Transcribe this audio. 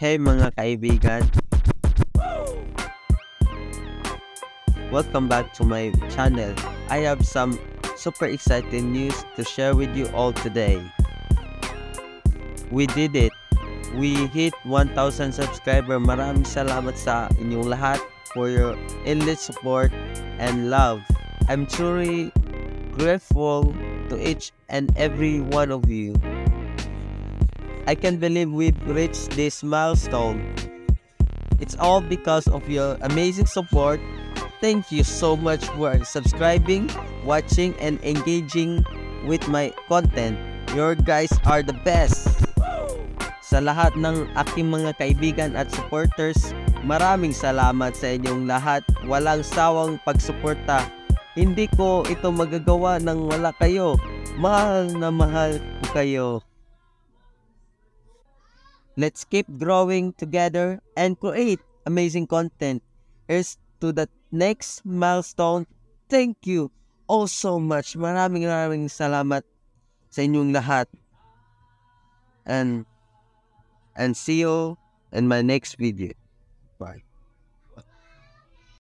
Hey mga kaibigan, welcome back to my channel. I have some super exciting news to share with you all today. We did it. We hit 1,000 subscriber. Maraming salamat sa inyong lahat for your endless support and love. I'm truly grateful to each and every one of you. I can't believe we've reached this milestone. It's all because of your amazing support. Thank you so much for subscribing, watching, and engaging with my content. Your guys are the best. Sa lahat ng aking mga kaibigan at supporters, maraming salamat sa inyong lahat. Walang sawang pagsuporta. Hindi ko ito magagawa nang wala kayo. Mahal na mahal ko kayo. Let's keep growing together and create amazing content. Here's to the next milestone. Thank you all so much. Maraming salamat sa inyong lahat. And see you in my next video. Bye.